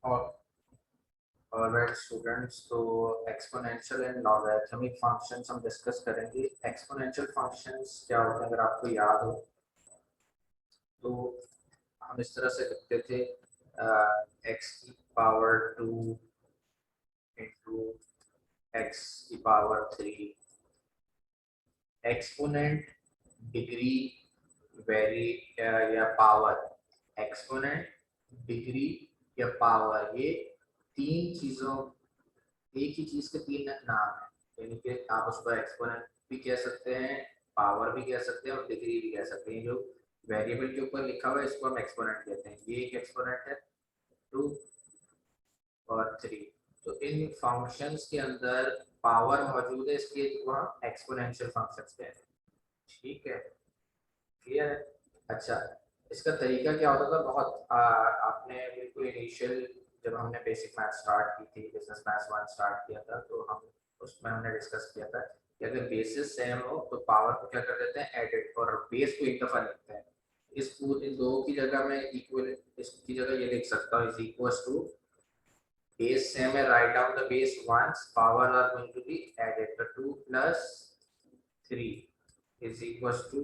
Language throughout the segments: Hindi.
ऑलराइट स्टूडेंट्स, तो एक्सपोनेंशियल एंड लॉगरिथमिक फंक्शंस हम डिस्कस करेंगे। एक्सपोनेंशियल फंक्शंस क्या होते हैं, अगर आपको याद हो तो हम इस तरह से लिखते थे एक्स की पावर 2 इंटू एक्स की पावर 3। एक्सपोनेंट, डिग्री, वेरी या पावर। एक्सपोनेंट, डिग्री या पावर, ये तीन चीजों, एक ही चीज के तीन नाम है। यानी कि आप उसको एक्सपोनेंट भी कह सकते हैं, पावर भी कह सकते हैं और डिग्री भी कह सकते हैं। जो वेरिएबल के ऊपर लिखा हुआ है इसको हम एक्सपोनेंट कहते हैं। ये एक एक्सपोनेंट है, 2 और 3। तो इन फंक्शंस के अंदर पावर मौजूद है, इसलिए इनको हम एक्सपोनेंशियल फंक्शंस कहते हैं। ठीक है, क्लियर है? अच्छा, इसका तरीका क्या होता था? बहुत आपने बिल्कुल इनिशियल जब हमने बेसिक मैथ स्टार्ट की थी, बिजनेस मैथ्स 1 स्टार्ट किया था, तो हम उसमें हमने डिस्कस किया था कि अगर बेसिस सेम हो तो पावर को क्या कर देते हैं, एडेड, और बेस को एक दफा लिखते हैं। इस पूरे दो की जगह में इक्वल, इसकी जगह ये लिख सकता हूँ, is equal to, base same है, right down the base once, power are going to be added, तो 2 प्लस 3 इज इक्वल टू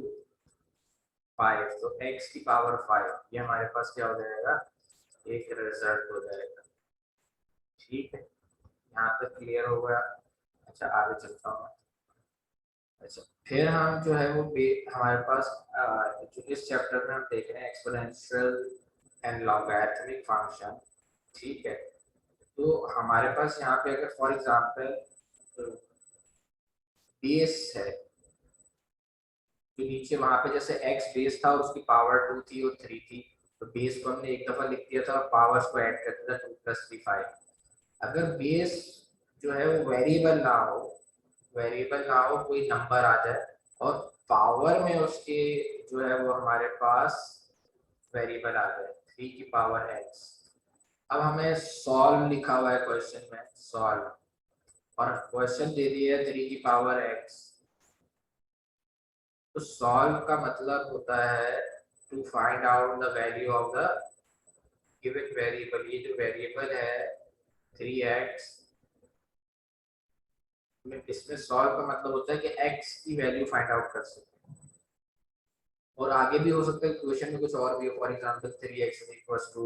5। तो x की पावर 5, ये हमारे पास क्या हो जाएगा, एक रिजल्ट हो जाएगा। ठीक है, यहाँ तक क्लियर हो गया? अच्छा, आगे चलता हूँ। अच्छा, फिर हम जो है वो हमारे पास जो इस चैप्टर में हम देख रहे हैं एक्सपोनेंशियल एंड लॉगरिथमिक फंक्शन। ठीक है, तो हमारे पास यहाँ पे अगर फॉर एग्जांपल बेस है, तो नीचे वहां पे जैसे x बेस था और उसकी पावर 2 थी और 3 थी, तो बेस को हमने एक दफा लिख दिया था और पावर्स को ऐड कर दिया था, 2 प्लस 3 5। अगर बेस जो है वो वेरिएबल ना हो, वेरिएबल ना हो, कोई नंबर आ जाए और पावर में उसके जो है वो हमारे पास वेरिएबल आ जाए, 3 की पावर x। अब हमें सॉल्व लिखा हुआ है क्वेश्चन में, सॉल्व, और क्वेश्चन दे दिया है 3 की पावर x। तो सॉल्व का मतलब होता है to find out the value of the given variable. ये जो वेरिएबल है 3x, इसमें सॉल्व का मतलब होता है कि x की वैल्यू फाइंड आउट कर सकते हैं। और आगे भी हो सकता है क्वेश्चन में कुछ और भी हो, for example 3x equals to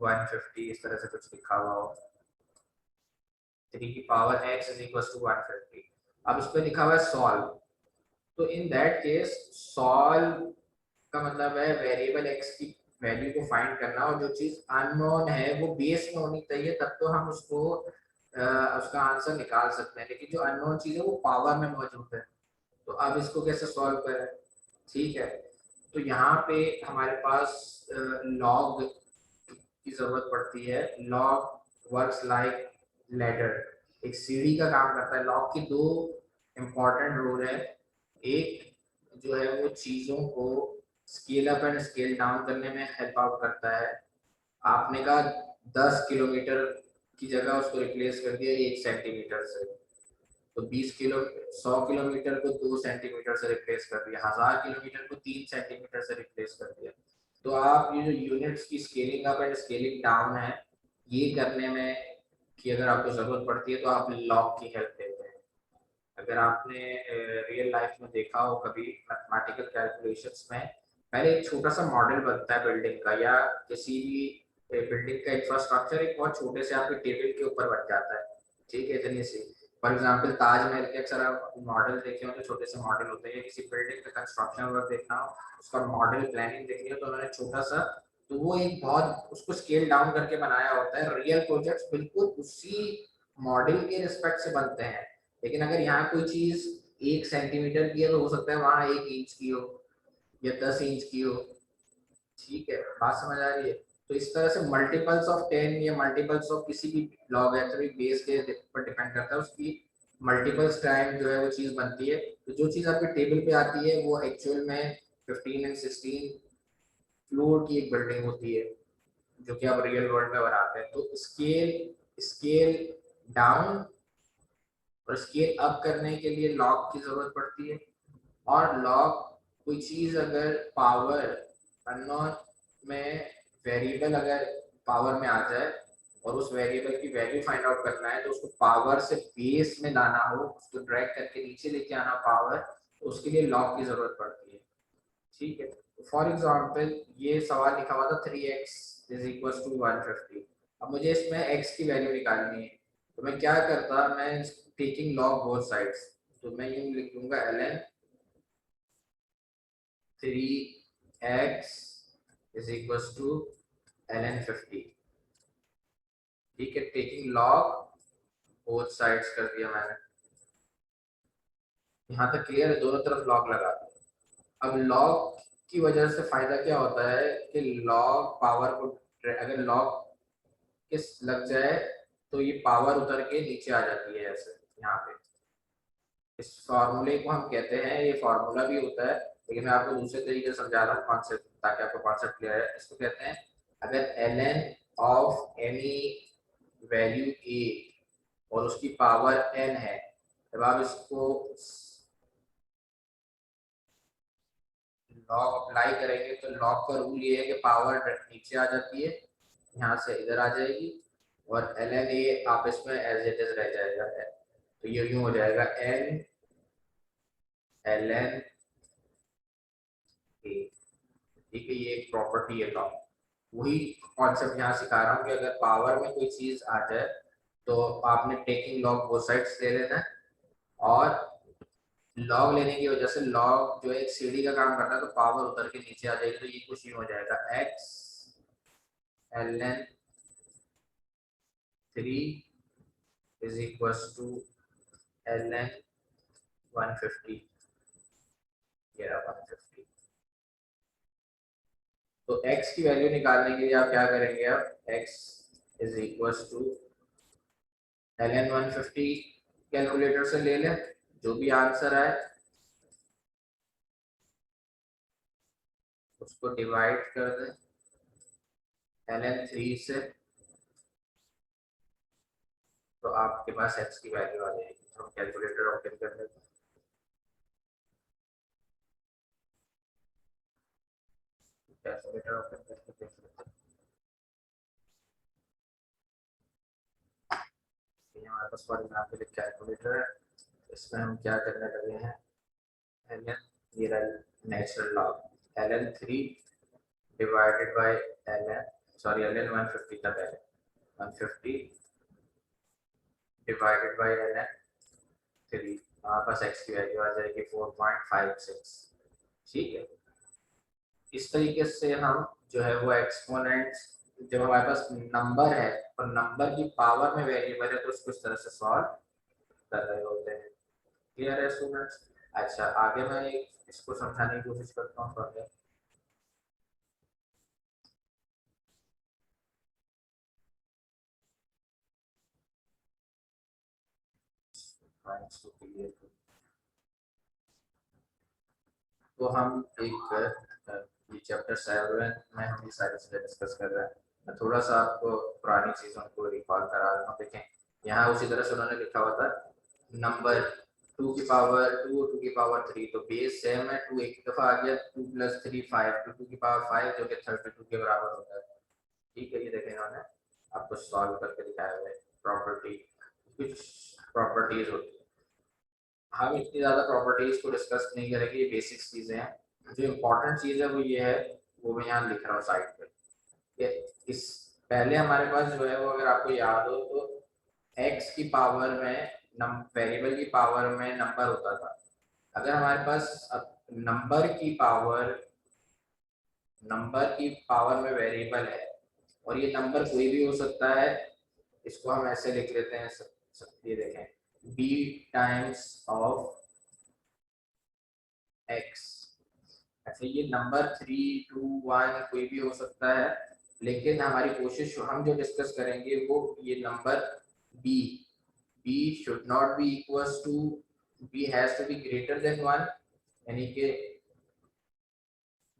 150, इस तरह से कुछ लिखा हुआ हो, 3 की power x is equals to 150। अब इस पे लिखा हुआ है सॉल्व, तो इन दैट केस सॉल्व का मतलब है वेरिएबल x की वैल्यू को फाइंड करना, और जो चीज अननोन है वो बेस में होनी चाहिए, तब तो हम उसको उसका आंसर निकाल सकते हैं। लेकिन जो अननोन चीज है वो पावर में मौजूद है, तो अब इसको कैसे सॉल्व करें? ठीक है, तो यहाँ पे हमारे पास लॉग की जरूरत पड़ती है। लॉग वर्क्स लाइक लैडर, एक सीढ़ी का काम करता है। लॉग की दो इम्पॉर्टेंट रूल है। एक जो है वो चीजों को scale up and scale down करने में हेल्प आउट करता है। आपने कहा 10 किलोमीटर की जगह उसको रिप्लेस कर दिया 1 सेंटीमीटर से, तो 100 किलोमीटर को 2 सेंटीमीटर से रिप्लेस कर दिया, 1000 किलोमीटर को 3 सेंटीमीटर से रिप्लेस कर दिया। तो आप ये जो यूनिट्स की scaling up and scaling down है, ये करने में कि अगर आपको जरूरत पड़ती है तो आप लॉग की हेल्प लेते हैं। अगर आपने रियल लाइफ में देखा हो कभी, मैथमेटिकल कैलकुलेशंस में पहले एक छोटा सा मॉडल बनता है बिल्डिंग का, या किसी भी बिल्डिंग का इंफ्रास्ट्रक्चर एक बहुत छोटे से आपके टेबल के ऊपर बन जाता है। ठीक है, इतनी सी, फॉर एग्जांपल ताजमहल के अक्सर आप मॉडल देखे हो तो छोटे से मॉडल होते हैं, किसी बिल्डिंग का कंस्ट्रक्शन वर्क देखना हो, उसका मॉडल प्लानिंग देखनी हो तो उन्होंने छोटा सा, तो वो एक बहुत उसको स्केल डाउन करके बनाया होता है। रियल प्रोजेक्ट्स बिल्कुल उसी मॉडल के रिस्पेक्ट से बनते हैं। लेकिन अगर यहाँ कोई चीज 1 सेंटीमीटर की है तो हो सकता है वहां 1 इंच की हो या 10 इंच की हो। ठीक है, बात समझ आ रही है? तो इस तरह से मल्टीपल्स ऑफ 10 या मल्टीपल्स ऑफ किसी भी लॉगरिथमिक बेस के पर डिपेंड करता है, उसकी मल्टीपल्स टाइम जो है वो चीज बनती है। तो जो चीज आपके टेबल पे आती है वो एक्चुअल में 15 एंड 16 फ्लोर की एक बिल्डिंग होती है, जो कि आप रियल वर्ल्ड में बनाते हैं। तो स्केल स्केल डाउन और स्केल अप करने के लिए लॉग की जरूरत पड़ती है। और लॉग, कोई चीज अगर पावर अननोन में, वेरिएबल अगर पावर में आ जाए और उस वेरिएबल की वैल्यू फाइंड आउट करना है, तो उसको पावर से बेस में लाना हो, उसको ड्रैग करके नीचे लेके आना पावर, तो उसके लिए लॉग की जरूरत पड़ती है। ठीक है, फॉर एग्जाम्पल ये सवाल लिखा हुआ था 3x इज इक्वल टू 150। अब मुझे इसमें x की वैल्यू निकालनी है, तो मैं क्या करता, मैं टेकिंग लॉग बोथ साइड्स, तो मैं यूं लिख दूंगा ln 3x is equal to ln 50। ठीक है, टेकिंग लॉग बोथ साइड्स कर दिया मैंने। यहाँ तक क्लियर है, दोनों तरफ लॉग लगा दिया। अब लॉग की वजह से फायदा क्या होता है कि लॉग पावर को, अगर लॉग किस लग जाए तो ये पावर उतर के नीचे आ जाती है ऐसे यहाँ पे। इस फॉर्मूले को हम कहते हैं, ये फॉर्मूला भी होता है लेकिन मैं आपको दूसरे तरीके से समझा रहा हूँ कॉन्सेप्ट, ताकि आपको कॉन्सेप्ट क्लियर है। इसको कहते हैं, अगर ln of any value a और उसकी पावर n है, जब आप इसको लॉग अप्लाई करेंगे तो लॉग का रूल ये है कि पावर नीचे आ जाती है, यहाँ से इधर आ जाएगी, और ln a आप इसमें एज इट इज रह जाएगा है। तो ये यूं हो जाएगा n ln a। ठीक है, ये एक प्रॉपर्टी है लॉग। वही कॉन्सेप्ट यहाँ सिखा रहा हूँ कि अगर पावर में कोई चीज आ जाए तो आपने टेकिंग लॉग बोथ साइड्स ले लेना है, और लॉग लेने की वजह से लॉग जो है एक सीढ़ी का काम करता है, तो पावर उतर के नीचे आ जाएगी, तो ये कुछ ही हो जाएगा x ln 3 is equal to ln 150। ये रहा 150। तो x की वैल्यू निकालने के लिए आप क्या करेंगे, आप x is equal to ln 150 calculator से ले लें, जो भी आंसर आए उसको डिवाइड कर दें ln 3 से, तो आपके पास x की वैल्यू आ जाएगी। तो हम कैलकुलेटर ओपन कर लेते हैं। कैलकुलेटर ओपन करके देख लेते हैं। ये हमारे पास फॉर एग्जाम्पल एक कैलकुलेटर है, इसमें हम क्या करने लगे हैं, ln, ये रहा natural log ln 3 divided by ln, sorry ln 150 था पहले, 150 डिवाइडेड बाय ln 3, हमारे पास x की वैल्यू आ जाएगी 4.56। ठीक है, इस तरीके से हम जो है वो एक्सपोनेंट्स, जब हमारे पास नंबर है और नंबर की पावर में वेरिएबल है, तो उसको इस तरह से सॉल्व कर रहे होते हैं। क्लियर है स्टूडेंट्स? अच्छा, आगे मैं इसको समझाने की कोशिश करता हूँ फर्दर। तो हम एक ये चैप्टर 7 में हम ये सारी चीजें डिस्कस कर रहे हैं। मैं थोड़ा सा आपको पुरानी चीजों को रिकॉल करा रहा हूँ। देखें, यहाँ उसी तरह से उन्होंने लिखा हुआ था नंबर 2 की पावर 2 2 की पावर 3, तो बेस सेम है, 2 एक दफा आ गया, 2 + 3 5, 2 की पावर 5 जो कि 32 के बराबर होता है। ठीक है, ये देखें इन्होंने आपको सॉल्व करके दिखाया हुआ है। प्रॉपर्टी, कुछ प्रॉपर्टीज होती है, हम इतनी ज्यादा प्रॉपर्टीज को डिस्कस नहीं करेंगे, ये बेसिक चीजें हैं। जो इम्पोर्टेंट चीज है वो ये है, वो मैं यहाँ लिख रहा हूँ साइड पे। ये इस पहले हमारे पास जो है वो, अगर आपको याद हो तो x की पावर में वेरिएबल की पावर में नंबर होता था। अगर हमारे पास अब नंबर की पावर में वेरिएबल है, और ये नंबर कोई भी हो सकता है, इसको हम ऐसे लिख लेते हैं, ये देखें b टाइम्स ऑफ x। अच्छा, ये नंबर 3 2 1 कोई भी हो सकता है, लेकिन हमारी कोशिश, हम जो डिस्कस करेंगे वो ये number b, b should not be equals to, b has to be greater than 1, यानी कि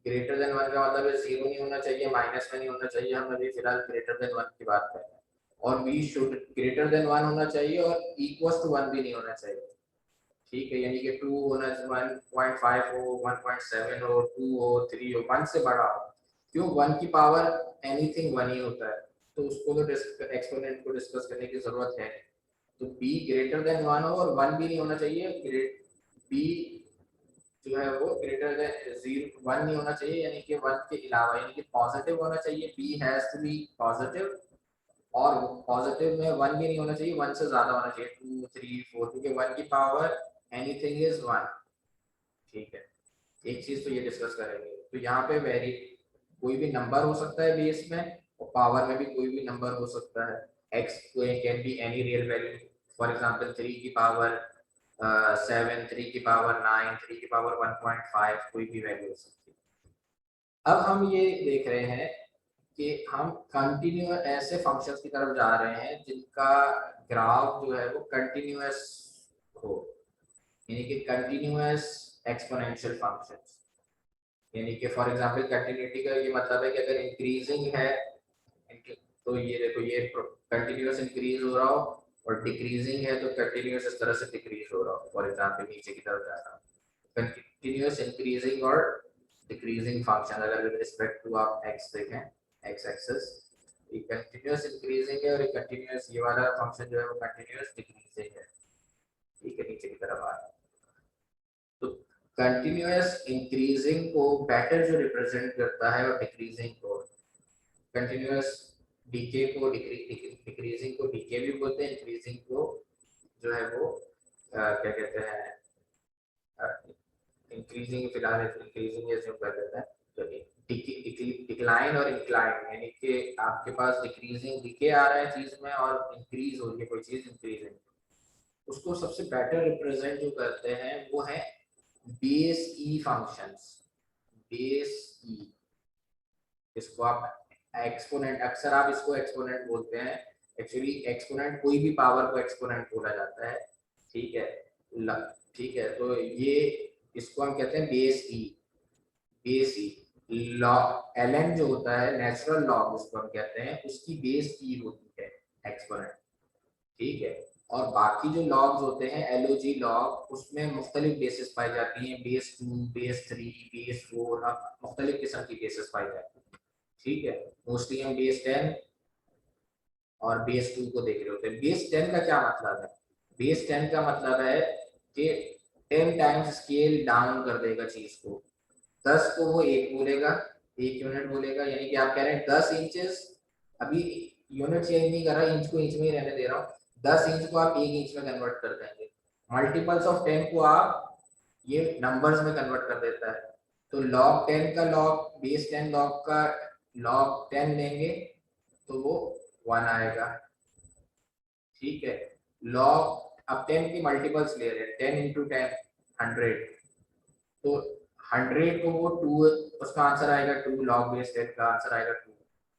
ग्रेटर देन 1 का मतलब है 0 नहीं होना चाहिए, माइनस में नहीं होना चाहिए, हम अभी फिलहाल ग्रेटर देन 1 की बात कर रहे हैं। और b शुड ग्रेटर देन 1 होना चाहिए और इक्वल्स टू 1 भी नहीं होना चाहिए। ठीक है, यानी कि 2 होना, 1.5 हो, 1.7 हो, 2 हो, 3 हो, 1 से बड़ा हो। क्यों? 1 की पावर एनीथिंग 1 ही होता है। तो उसको तो एक्सपोनेंट को डिस्कस करने की जरूरत है। तो b ग्रेटर देन 1 हो और 1 भी नहीं होना चाहिए, b जो है वो ग्रेटर देन 1 नहीं होना चाहिए, यानी कि 1 के अलावा, यानी कि पॉजिटिव होना चाहिए, b has to be positive. और पॉजिटिव में 1 भी नहीं होना चाहिए, 1 से ज्यादा होना चाहिए, 2 3 4, क्योंकि 1 की पावर एनीथिंग इज 1। ठीक है, एक चीज तो ये डिस्कस करेंगे। तो यहाँ पे वेरी कोई भी नंबर हो सकता है बेस में, और पावर में भी कोई भी नंबर हो सकता है। x can be any real value, for example 3 की पावर 7, 3 की पावर 9, 3 की पावर 1.5, कोई भी वैल्यू हो सकती है। अब हम ये देख रहे हैं कि हम कंटिन्यू ऐसे फंक्शंस की तरफ जा रहे हैं जिनका ग्राफ जो है वो कंटिन्यूअस हो, यानी कि कंटिन्यूअस एक्सपोनेंशियल फंक्शंस। यानी कि फॉर एग्जांपल कंटिन्यूटी का ये मतलब है कि अगर इंक्रीजिंग है तो ये देखो ये कंटिन्यूअस इंक्रीज हो रहा हो, और डिक्रीजिंग है तो कंटिन्यूअस इस तरह से डिक्रीज हो रहा हो, फॉर एग्जांपल नीचे की तरफ जा रहा हो। कंटिन्यूअस इंक्रीजिंग और डिक्रीजिंग फंक्शन अगर विद रिस्पेक्ट टू आप एक्स देखें, एक्स एक्सिस, ये कंटिन्यूअस इंक्रीजिंग है और ये कंटिन्यूअस ये वाला फंक्शन जो है वो कंटिन्यूअस डिक्रीजिंग है। ठीक है, नीचे की तरफ आ रहा है। तो कंटिन्यूअस इंक्रीजिंग को बेटर जो रिप्रेजेंट करता है, और डिक्रीजिंग को, कंटिन्यूअस डीके को डिक्रीजिंग को डीके भी बोलते हैं, इंक्रीजिंग को जो है वो क्या कहते हैं, इंक्रीजिंग फिलहाल इंक्रीजिंग एज्यूम कर लेते हैं। तो डिक्लाइन और इंक्लाइन, यानी कि आपके पास डिक्रीजिंग डीके आ रहा है चीज में और इंक्रीज हो रही है कोई चीज इंक्रीजिंग, उसको सबसे बेटर रिप्रेजेंट जो करते हैं वो है बेस ई फंक्शंस। बेस ई, इसको आप एक्सपोनेंट, अक्सर आप इसको एक्सपोनेंट बोलते हैं। एक्चुअली एक्सपोनेंट कोई भी पावर को एक्सपोनेंट बोला जाता है। ठीक है, ठीक है, तो ये इसको हम कहते हैं बेस ई। बेस ई लॉग ln जो होता है, नेचुरल लॉग उसको हम कहते हैं, उसकी बेस ई होती है एक्सपोनेंट। ठीक है, और बाकी जो लॉग्स होते हैं एलओजी लॉग, उसमें मुख्तलिफ बेसिस पाई जाती हैं, बेस 2, बेस 3, बेस 4, अब मुख्तलिफ किस्म की बेसिस पाई जाती है। ठीक है, मोस्टली हम बेस 10 और बेस 2 को देख रहे होते हैं। बेस 10 का क्या मतलब है? बेस 10 का मतलब है कि 10 टाइम्स स्केल डाउन कर देगा चीज को। 10 को वो एक बोलेगा, एक यूनिट बोलेगा, यानी कि आप कह रहे हैं 10 इंचेस, अभी यूनिट चेंज नहीं कर रहा, इंच को इंच में ही रहने दे रहा हूँ, 10 इंच को आप एक इंच में कन्वर्ट कर देंगे। मल्टीपल्स ऑफ 10 को आप ये नंबर्स में कन्वर्ट कर देता है। तो लॉग 10 का लॉग, बेस 10 लॉग का लॉग 10 लेंगे तो वो 1 आएगा। ठीक है, लॉग अब 10 की मल्टीपल्स ले रहे हैं, 10 इंटू 10 100, तो 100 को वो 2, उसका आंसर आएगा 2, लॉग बेस 10 का आंसर आएगा 2।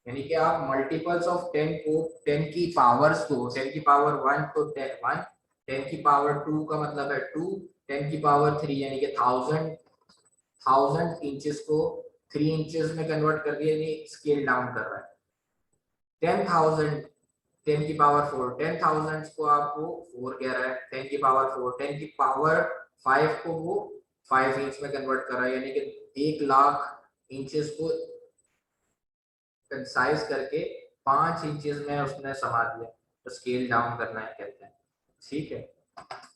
यानी कि आप मल्टीपल्स ऑफ 10 को, 10 की पावर्स को, 10 की पावर 1 तो 10 1, 10 की पावर 2 का मतलब है 2, 10 की पावर 3 यानी कि 1000 इंचेस को 3 इंचेस में कन्वर्ट कर दिया, यानी स्केल डाउन कर रहा है। 10,000, 10 की पावर 4, 10,000 को आपको 4 कह रहा है, 10 की पावर 4, 10 की पावर 5 को वो 5 इंच में कन्वर्ट कर रहा है, यानी कि 1,00,000 इंचेस को कंसाइज करके 5 इंचेस में उसने समा दिया, तो स्केल डाउन करना है कहते हैं। ठीक है,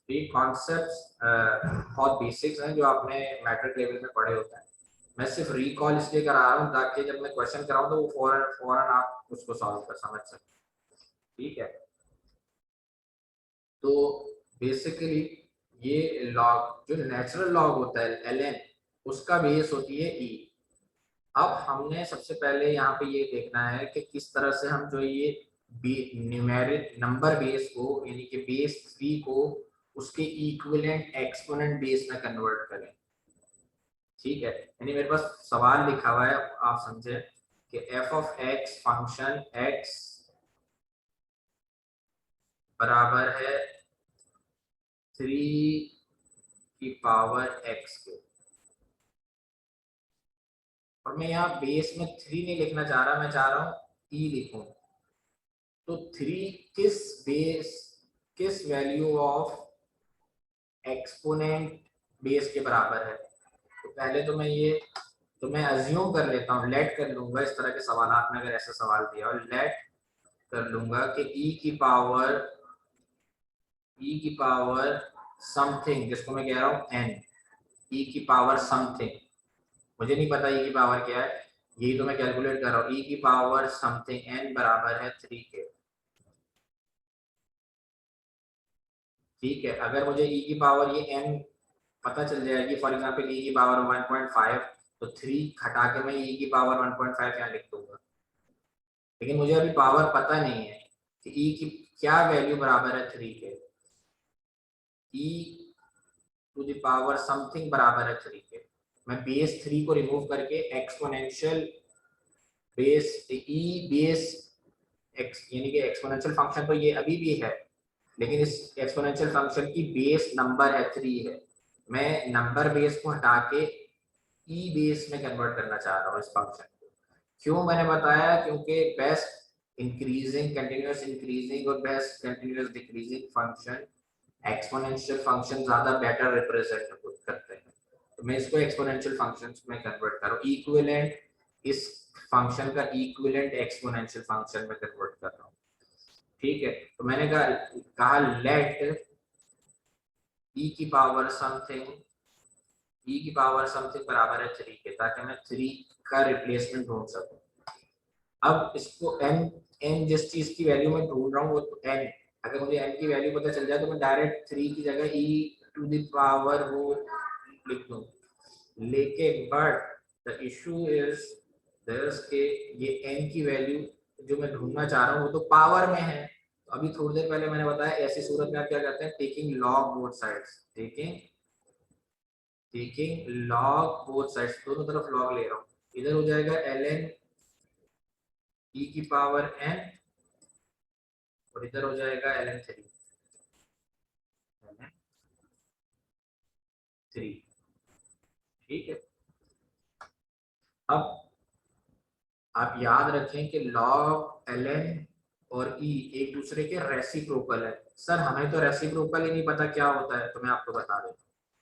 ये कॉन्सेप्ट्स बहुत बेसिक्स हैं जो आपने मैट्रिक लेवल में पढ़े होते हैं। मैं सिर्फ रिकॉल इसलिए करा रहा हूँ ताकि जब मैं क्वेश्चन कराऊँ तो वो फौरन फौरन आप उसको सॉल्व कर समझ सकें। ठीक है, तो बेसिकली ये लॉग जो नेचुरल लॉग होता है ln, उसका बेस होती है e। अब हमने सबसे पहले यहाँ पे ये देखना है कि किस तरह से हम जो ये न्यूमेरिक नंबर बेस को, यानी कि बेस 3 को उसके इक्विवेलेंट एक्सपोनेंट बेस में कन्वर्ट करें। ठीक है, यानी मेरे पास सवाल लिखा हुआ है, आप समझे कि f of x function x बराबर है 3 की पावर x के, और मैं यहाँ बेस में 3 नहीं लिखना चाह रहा, मैं चाह रहा हूँ e लिखूं। तो 3 किस बेस, किस वैल्यू ऑफ एक्सपोनेंट बेस के बराबर है? तो पहले तो मैं ये, तो मैं अज्यूम कर लेता हूँ, लेट कर लूंगा इस तरह के सवाल में, अगर ऐसा सवाल दिया और लेट कर लूंगा कि ई की पावर समथिंग, जिसको मैं कह रहा हूँ n, ई की पावर समथिंग, मुझे नहीं पता ई की पावर क्या है, यही तो मैं कैलकुलेट कर रहा हूँ। ई की पावर समथिंग n बराबर है 3 के। ठीक है, अगर मुझे ई की पावर ये n पता चल जाएगी, फॉर एग्जांपल ई की पावर 1.5, तो 3 घटा के मैं ई की पावर 1.5 यहाँ लिख दूंगा। लेकिन मुझे अभी पावर पता नहीं है कि ई की क्या वैल्यू बराबर है 3 के। ई टू द पावर समथिंग बराबर है 3 के। मैं बेस 3 को रिमूव करके एक्सपोनेंशियल बेस ई बेस एक्स, यानी कि एक्सपोनेंशियल फंक्शन तो ये अभी भी है, लेकिन इस एक्सपोनेंशियल फंक्शन की बेस नंबर है 3 है। मैं नंबर बेस को हटा के ई बेस में कन्वर्ट करना चाह रहा हूँ इस फंक्शन को। क्यों मैंने बताया, क्योंकि बेस्ट इंक्रीजिंग, कंटिन्यूअस इंक्रीजिंग और best continuous decreasing function exponential function ज्यादा बेटर रिप्रेजेंट करते हैं। तो मैं इसको एक्सपोनेंशियल फंक्शंस में कन्वर्ट कर रहा हूँ, इक्विवेलेंट इस फंक्शन का इक्विवेलेंट एक्सपोनेंशियल फंक्शन में कन्वर्ट कर रहा हूँ। ठीक है, तो मैंने कहा लेट ई की पावर समथिंग, ई की पावर समथिंग बराबर है 3 के, ताकि मैं 3 का रिप्लेसमेंट ढूंढ सकूं। अब इसको n, n जिस चीज की वैल्यू में ढूंढ रहा हूँ वो तो n, अगर मुझे n की वैल्यू पता चल जाए तो मैं डायरेक्ट 3 की जगह e टू द पावर वो लिख दूं। लेकिन but the issue is this के ये n की वैल्यू जो मैं ढूंढना चाह रहा हूँ वो तो पावर में है। तो अभी थोड़ी देर पहले मैंने बताया ऐसी सूरत में आप क्या करते हैं, taking log both sides, taking log both sides, दोनों तरफ लॉग ले रहा हूँ। इधर हो जाएगा ln e की पावर n और इधर हो जाएगा ln 3। ठीक है, अब आप याद रखें कि लॉग ln और e एक दूसरे के रेसिप्रोकल है। सर हमें तो रेसिप्रोकल ही नहीं पता क्या होता है, तो मैं आपको बता देता हूँ।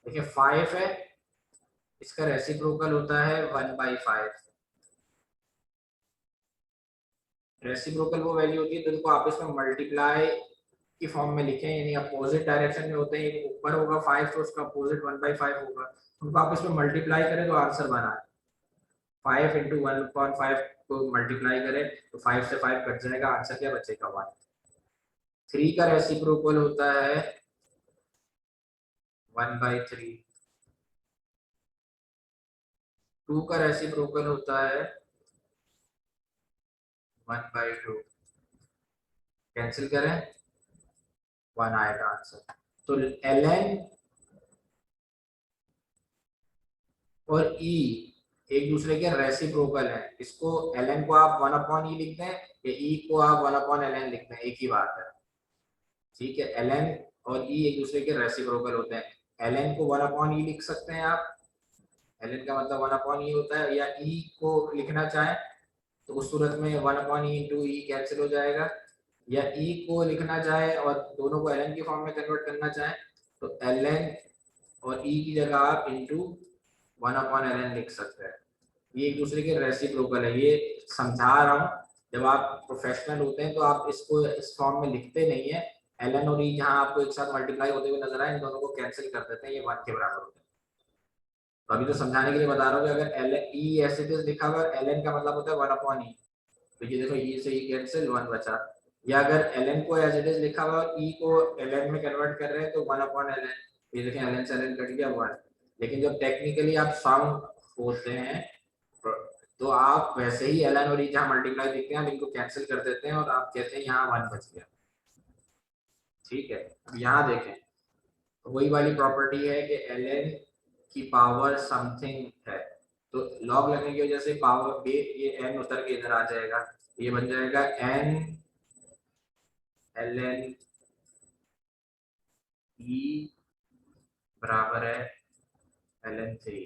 देखिए 5 है, इसका रेसिप्रोकल होता है 1/5। रेसिप्रोकल वो वैल्यू होती है जिनको आपस में मल्टीप्लाई की फॉर्म में लिखें, यानी अपोजिट डायरेक्शन में होते हैं। ऊपर होगा 5 तो उसका अपोजिट 1/5 होगा, उनको आपस में मल्टीप्लाई करें तो आंसर बना है। 5 इंटू 1/5 को मल्टीप्लाई करें तो 5 से 5 कट जाएगा, आंसर क्या बचेगा 1। 3 का रेसिप्रोकल होता है 1/3। 2 का रेसिप्रोकल होता है 1/2। कैंसिल करें 1 आएगा आंसर। तो ln और e एक दूसरे के रेसिप्रोकल है। इसको ln को आप 1/e लिख दें या e को आप 1/ln लिख दें, एक ही बात है। ठीक है, ln और e एक दूसरे के रेसिप्रोकल होते हैं। ln को 1/e लिख सकते हैं आप, ln का मतलब 1/e होता है, या e को लिखना चाहें तो उस सूरत में 1/e इंटू ई कैंसिल हो जाएगा, या e को लिखना चाहे और दोनों को ln की फॉर्म में कन्वर्ट करना चाहें तो ln और e की जगह आप इंटू 1/ln लिख सकते हैं। ये एक दूसरे के रेसिप्रोकल है, ये समझा रहा हूँ। जब आप प्रोफेशनल होते हैं तो आप इसको इस फॉर्म में लिखते नहीं है। ln और e जहाँ आपको एक साथ मल्टीप्लाई होते हुए नजर आए, इन दोनों को कैंसिल कर देते हैं, ये 1 के बराबर होते हैं। तो अभी तो समझाने के लिए बता रहा हूँ कि अगर ln e ऐसे लिखा हुआ है, ln का मतलब होता है 1/e, तो ये देखो e से e कैंसिल 1 बचा। या अगर ln को एज इट इज लिखा हुआ और e को ln में कन्वर्ट कर रहे हैं तो 1/ln, ये देखें ln से ln कट गया 1। लेकिन जब टेक्निकली आप सम होते हैं तो आप वैसे ही ln और e जहाँ मल्टीप्लाई देखते हैं आप इनको कैंसिल कर देते हैं और आप कहते हैं यहाँ 1 बच गया। ठीक है, अब यहाँ देखें तो वही वाली प्रॉपर्टी है कि ln की पावर समथिंग है, तो लॉग लगने की वजह से पावर ये n उतर के इधर आ जाएगा, ये बन जाएगा n ln e बराबर है ln 3।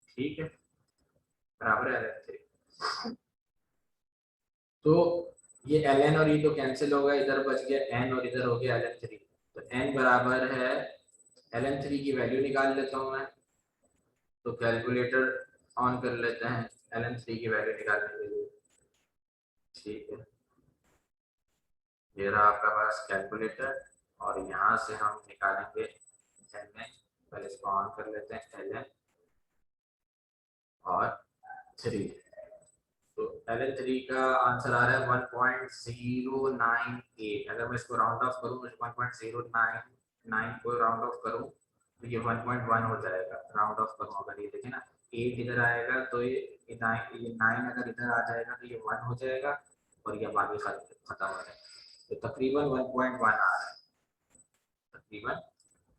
ठीक है, बराबर है ln 3। तो ये ln और e तो कैंसिल हो गया, इधर बच गया n और इधर हो गया ln 3। तो n बराबर है ln 3 की वैल्यू निकाल लेता हूं मैं, तो कैलकुलेटर ऑन कर लेते हैं। ln3 की वैल्यू निकालने के लिए। ठीक है, ये रहा आपका पास कैलकुलेटर और यहाँ से हम निकालेंगे ln। पहले इसको ऑन कर लेते हैं, ln और 3। तो ln3 का आंसर आ रहा है 1.098। अगर मैं इसको राउंड ऑफ करूँ, 1.099 को राउंड ऑफ करूँ तो ये 1.1 हो जाएगा। राउंड ऑफ करूँ अगर, ये देखें ना, 8 इधर आएगा तो ये 9 अगर इधर आ जाएगा तो ये 1 हो जाएगा और ये बाकी खत्म हो जाएगा। तो तकरीबन 1.1 आ रहा है, तकरीबन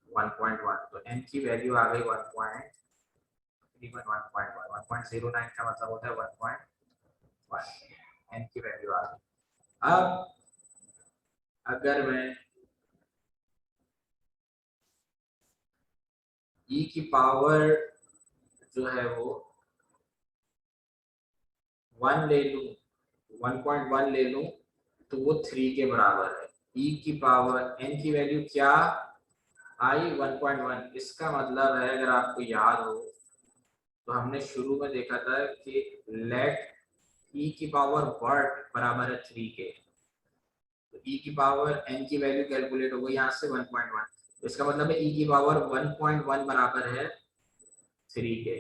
1.1। तो n की वैल्यू आ गई 1.09 का मतलब होता है 1.1। n की वैल्यू आ गई। अब अगर मैं e की पावर जो है वो 1 ले लूं, 1.1 ले लूं तो वो 3 के बराबर है। e की पावर n की वैल्यू क्या आई, 1.1। इसका मतलब है, अगर आपको याद हो तो हमने शुरू में देखा था कि लेट e की पावर वर्ट बराबर है 3 के। तो e की पावर n की वैल्यू कैलकुलेट हो गई यहाँ से 1.1। तो इसका मतलब है e की पावर 1.1 बराबर है 3 के।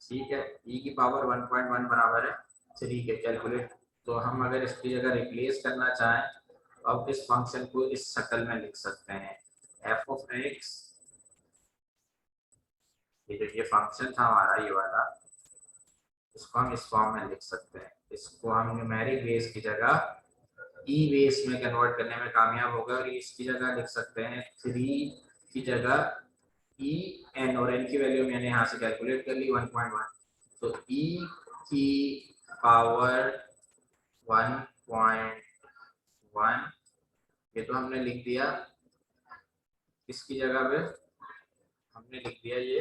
ठीक है, e की पावर 1.1 बराबर है 3 के कैलकुलेट। तो हम अगर इसकी जगह रिप्लेस करना चाहें तो अब इस फंक्शन को इस शक्ल में लिख सकते हैं, f ऑफ x। ये फंक्शन था हमारा ये वाला, इसको हम इस फॉर्म में लिख सकते हैं। इसको हम न्यूमेरिक बेस की जगह ई बेस में कन्वर्ट करने में कामयाब होगा और इसकी जगह लिख सकते हैं 3 की जगह ई एन, और एन की वैल्यू मैंने यहाँ से कैलकुलेट कर ली 1.1। तो ई की पावर 1.1 ये तो हमने लिख दिया, इसकी जगह पे हमने लिख दिया ये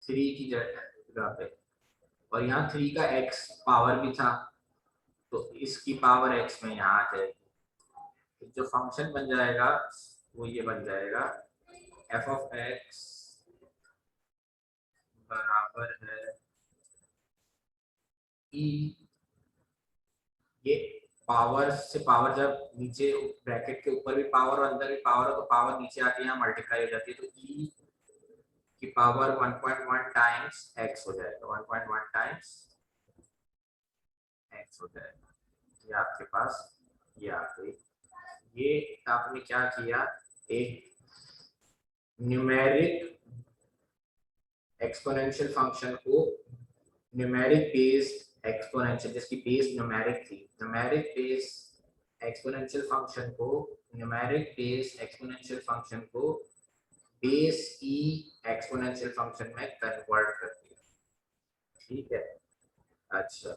3 की जगह पे, और यहाँ 3 का x पावर भी था तो इसकी पावर x में यहाँ आ जाएगी। जो फंक्शन बन जाएगा वो ये बन जाएगा, f ऑफ x बराबर है e, ये पावर से पावर जब नीचे ब्रैकेट के ऊपर भी पावर और अंदर भी पावर हो तो पावर नीचे आके यहाँ मल्टीप्लाई हो जाती है। तो e की पावर 1.1 टाइम्स x हो जाएगा, 1.1 टाइम्स x हो जाएगा। ये आपके पास ये आ गई। ये आपने क्या किया, एक न्यूमेरिक एक्सपोनेंशियल फंक्शन को न्यूमेरिक बेस्ड एक्सपोनेंशियल, जिसकी बेस न्यूमेरिक थी, न्यूमेरिक बेस एक्सपोनेंशियल फंक्शन को न्यूमेरिक बेस एक्सपोनेंशियल फंक्शन को बेस ई एक्सपोनेंशियल फंक्शन में कन्वर्ट कर दिया। ठीक है, अच्छा